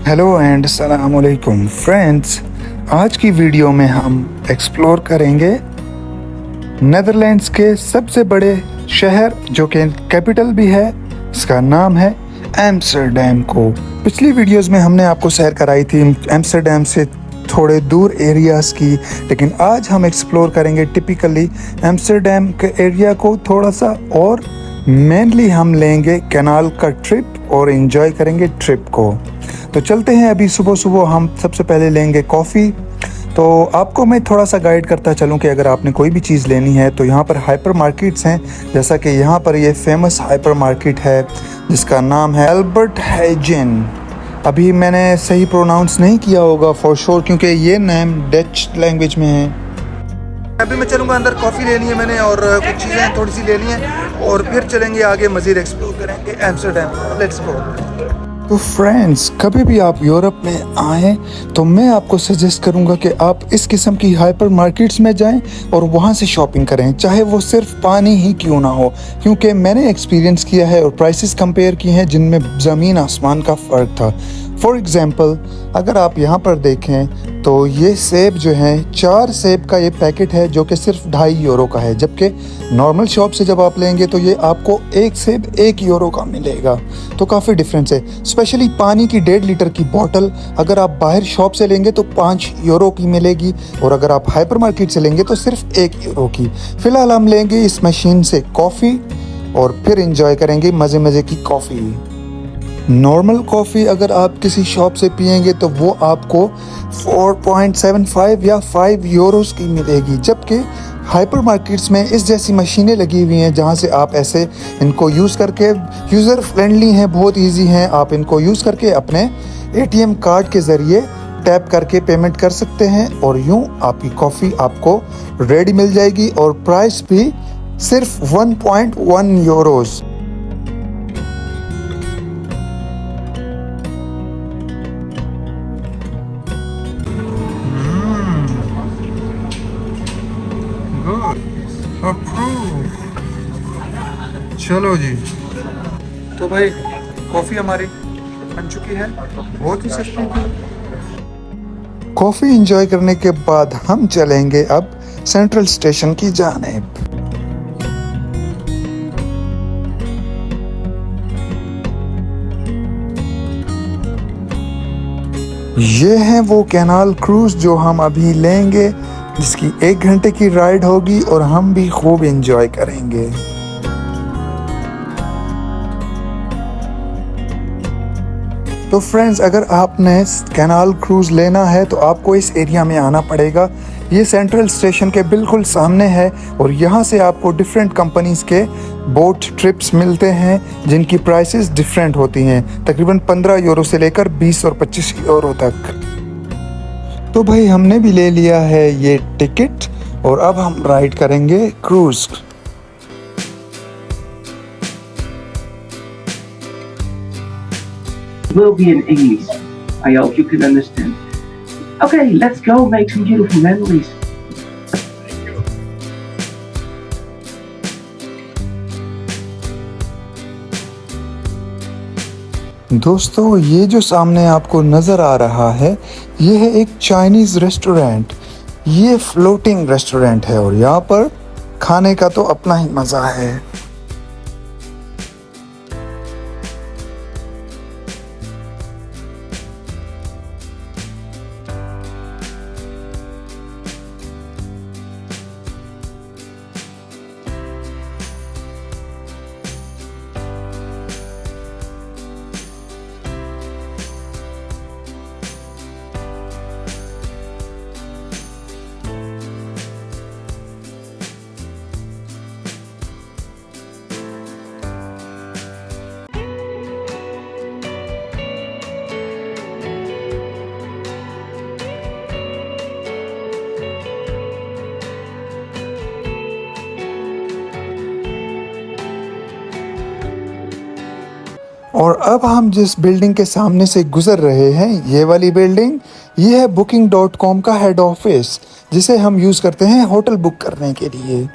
Hello and अस्सलाम वालेकुम friends. आज की वीडियो में हम एक्सप्लोर करेंगे नेदरलैंड्स के सबसे बड़े शहर जो कि कैपिटल भी है। इसका नाम है एम्स्टर्डम को। पिछली वीडियोस में हमने आपको सैर कराई थी एम्स्टर्डम से थोड़े दूर एरियाज़ की, लेकिन आज हम एक्सप्लोर करेंगे टिपिकली एम्स्टर्डम के एरिया को थोड़ा सा, और मेनली हम लेंगे कैनाल का ट्रिप और एंजॉय करेंगे ट्रिप को। तो चलते हैं। अभी सुबह सुबह हम सबसे पहले लेंगे कॉफ़ी। तो आपको मैं थोड़ा सा गाइड करता चलूं कि अगर आपने कोई भी चीज़ लेनी है तो यहाँ पर हाइपर मार्केट्स हैं, जैसा कि यहाँ पर ये फेमस हाइपर मार्केट है जिसका नाम है अल्बर्ट हाइजेन। अभी मैंने सही प्रोनाउंस नहीं किया होगा फॉर श्योर, क्योंकि ये नेम डच लैंग्वेज में है। अभी मैं चलूँगा अंदर, कॉफ़ी लेनी है मैंने और कुछ चीज़ें थोड़ी सी लेनी है, और फिर चलेंगे आगे, मज़ीद एक्सप्लोर करेंगे एम्स्टर्डम। Let's go. तो फ्रेंड्स, कभी भी आप यूरोप में आएँ तो मैं आपको सजेस्ट करूंगा कि आप इस किस्म की हाइपर मार्केट्स में जाएं और वहां से शॉपिंग करें, चाहे वो सिर्फ पानी ही क्यों ना हो, क्योंकि मैंने एक्सपीरियंस किया है और प्राइसेस कंपेयर किए हैं जिनमें ज़मीन आसमान का फ़र्क था। फॉर एग्ज़ाम्पल, अगर आप यहाँ पर देखें तो ये सेब जो हैं, 4 सेब का ये पैकेट है जो कि सिर्फ 2.5 यूरो का है, जबकि नॉर्मल शॉप से जब आप लेंगे तो ये आपको एक सेब 1 यूरो का मिलेगा। तो काफ़ी डिफरेंस है। स्पेशली पानी की 1.5 लीटर की बोतल अगर आप बाहर शॉप से लेंगे तो 5 यूरो की मिलेगी, और अगर आप हाइपर मार्केट से लेंगे तो सिर्फ 1 यूरो की। फ़िलहाल हम लेंगे इस मशीन से कॉफ़ी और फिर इंजॉय करेंगे मज़े मज़े की कॉफ़ी। नॉर्मल कॉफ़ी अगर आप किसी शॉप से पियेंगे तो वो आपको 4.75 या 5 यूरोस की मिलेगी, जबकि हाइपर मार्केट्स में इस जैसी मशीनें लगी हुई हैं जहां से आप ऐसे इनको यूज़ करके, यूज़र फ्रेंडली हैं, बहुत इजी हैं, आप इनको यूज़ करके अपने एटीएम कार्ड के ज़रिए टैप करके पेमेंट कर सकते हैं, और यूं आपकी कॉफ़ी आपको रेडी मिल जाएगी, और प्राइस भी सिर्फ 1.1 यूरोस। चलो जी, तो भाई कॉफ़ी हमारी बन चुकी है, बहुत ही सस्ती थी। कॉफ़ी एंजॉय करने के बाद हम चलेंगे अब सेंट्रल स्टेशन की जानिब। ये है वो कैनाल क्रूज़ जो हम अभी लेंगे, जिसकी 1 घंटे की राइड होगी और हम भी खूब एंजॉय करेंगे। तो फ्रेंड्स, अगर आपने कैनाल क्रूज़ लेना है तो आपको इस एरिया में आना पड़ेगा। ये सेंट्रल स्टेशन के बिल्कुल सामने है, और यहाँ से आपको डिफरेंट कंपनीज़ के बोट ट्रिप्स मिलते हैं जिनकी प्राइसेस डिफरेंट होती हैं, तकरीबन 15 यूरो से लेकर 20 और 25 यूरो तक। तो भाई हमने भी ले लिया है ये टिकट, और अब हम राइड करेंगे cruise. Will be in English. I hope you can understand. Okay, let's go make some beautiful memories. दोस्तों, ये जो सामने आपको नज़र आ रहा है ये है एक चाइनीज़ रेस्टोरेंट। ये फ्लोटिंग रेस्टोरेंट है और यहाँ पर खाने का तो अपना ही मज़ा है। और अब हम जिस बिल्डिंग के सामने से गुजर रहे हैं, ये वाली बिल्डिंग, ये है booking.com का हेड ऑफिस, जिसे हम यूज़ करते हैं होटल बुक करने के लिए।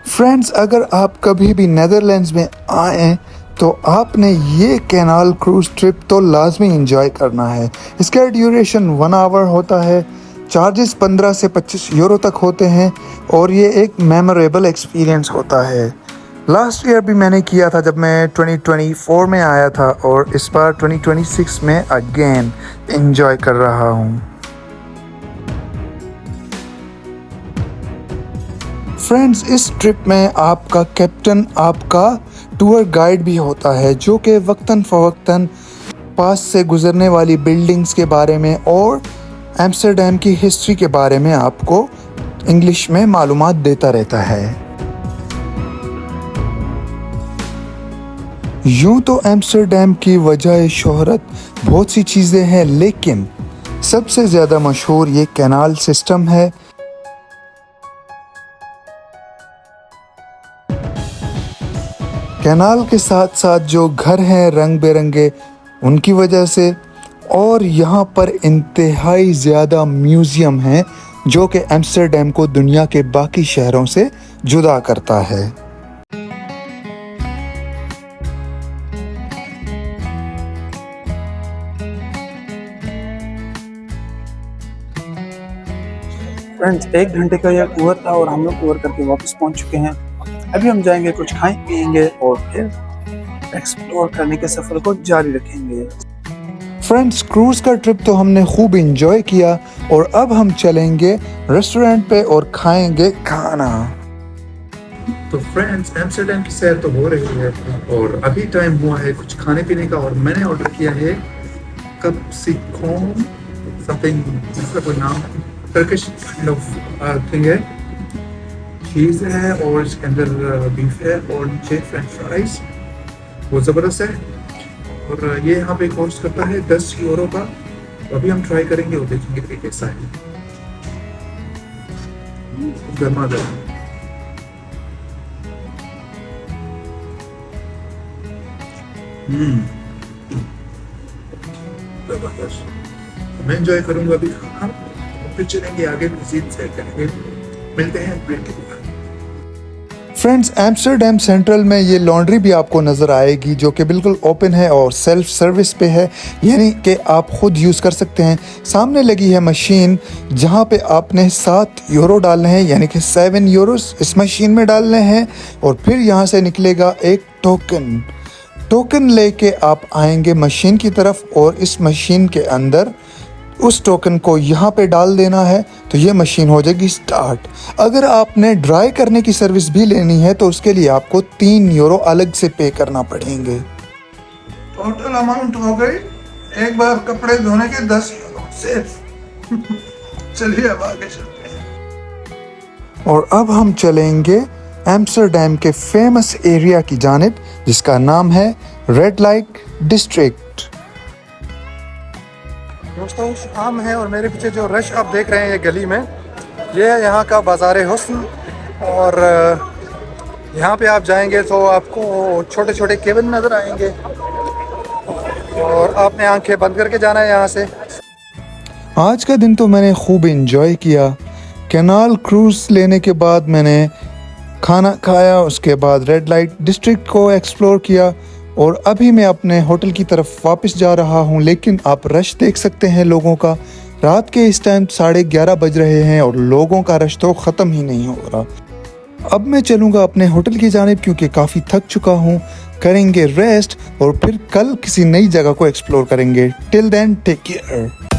फ्रेंड्स, अगर आप कभी भी नेदरलैंड्स में आएँ तो आपने ये कैनाल क्रूज़ ट्रिप तो लाजमी इंजॉय करना है। इसका ड्यूरेशन 1 आवर होता है। चार्जेस 15 से 25 यूरो तक होते हैं और ये एक मेमोरेबल एक्सपीरियंस होता है। लास्ट ईयर भी मैंने किया था जब मैं 2024 में आया था और इस बार 2026 में अगेन इंजॉय कर रहा हूँ। फ्रेंड्स, इस ट्रिप में आपका कैप्टन आपका टूर गाइड भी होता है जो कि वक्तन फ़वक्तन पास से गुजरने वाली बिल्डिंग्स के बारे में और एम्स्टर्डम की हिस्ट्री के बारे में आपको इंग्लिश में मालूमात देता रहता है। यूं तो एम्स्टर्डम की वजह शोहरत बहुत सी चीज़ें हैं, लेकिन सबसे ज़्यादा मशहूर ये कैनाल सिस्टम है। कैनाल के साथ साथ जो घर हैं रंग बिरंगे उनकी वजह से, और यहाँ पर इंतहाई ज़्यादा म्यूज़ियम हैं जो कि एम्स्टर्डम को दुनिया के बाकी शहरों से जुदा करता है। फ्रेंड्स, 1 घंटे का यह टूर था और हम लोग टूर करके वापस पहुंच चुके हैं। अभी हम जाएंगे, कुछ खाएं पिएंगे और फिर एक्सप्लोर करने के सफ़र को जारी रखेंगे। फ्रेंड्स, क्रूज़ का ट्रिप तो हमने खूब इंजॉय किया और अब हम चलेंगे रेस्टोरेंट पे और खाएंगे खाना। तो फ्रेंड्स, एम्स्टर्डम की सैर तो हो रही है और अभी टाइम हुआ है कुछ खाने पीने का और मैंने ऑर्डर किया है कप्सिकॉम समथिंग, इसका कोई नाम टर्किश काइंड ऑफ थिंग है। चीज़ है और इसके अंदर बीफ है और नीचे फ्रेंच फ्राइज, वो ज़बरदस्त है। और ये यहाँ पे कॉस्ट करता है 10 यूरो का। तो अभी हम ट्राई करेंगे और देखेंगे कि कैसा है। गर्मा गर्म। जबरदस्त। मैं एंजॉय करूँगा अभी खाना और फिर चलेंगे आगे, मज़ीद सैर करेंगे। मिलते हैं ब्रेक के बाद। फ्रेंड्स, एम्स्टर्डम सेंट्रल में ये लॉन्ड्री भी आपको नज़र आएगी जो कि बिल्कुल ओपन है और सेल्फ सर्विस पे है, यानी कि आप ख़ुद यूज़ कर सकते हैं। सामने लगी है मशीन जहाँ पे आपने 7 यूरो डालने हैं, यानी कि 7 यूरोस इस मशीन में डालने हैं और फिर यहाँ से निकलेगा एक टोकन लेके आप आएंगे मशीन की तरफ और इस मशीन के अंदर उस टोकन को यहाँ पे डाल देना है तो ये मशीन हो जाएगी स्टार्ट। अगर आपने ड्राई करने की सर्विस भी लेनी है तो उसके लिए आपको 3 यूरो अलग से पे करना पड़ेंगे। टोटल अमाउंट हो गई एक बार कपड़े धोने के 10 यूरो सिर्फ। चलिए अब आगे चलते हैं। और अब हम चलेंगे एम्स्टर्डम के फेमस एरिया की जानिब जिसका नाम है रेड लाइट डिस्ट्रिक्ट। दोस्तों, शाम है और मेरे पीछे जो रश आप देख रहे हैं ये गली में, ये है यहाँ का बाज़ार हुस्न। और यहाँ पे आप जाएंगे तो आपको छोटे छोटे केबिन नज़र आएंगे और आपने आंखें बंद करके जाना है यहाँ से। आज का दिन तो मैंने खूब एंजॉय किया। कैनाल क्रूज़ लेने के बाद मैंने खाना खाया, उसके बाद रेड लाइट डिस्ट्रिक्ट को एक्सप्लोर किया और अभी मैं अपने होटल की तरफ वापस जा रहा हूँ। लेकिन आप रश देख सकते हैं लोगों का। रात के इस टाइम 11:30 बज रहे हैं और लोगों का रश तो ख़त्म ही नहीं हो रहा। अब मैं चलूँगा अपने होटल की जानिब क्योंकि काफ़ी थक चुका हूँ। करेंगे रेस्ट और फिर कल किसी नई जगह को एक्सप्लोर करेंगे। Till then take care.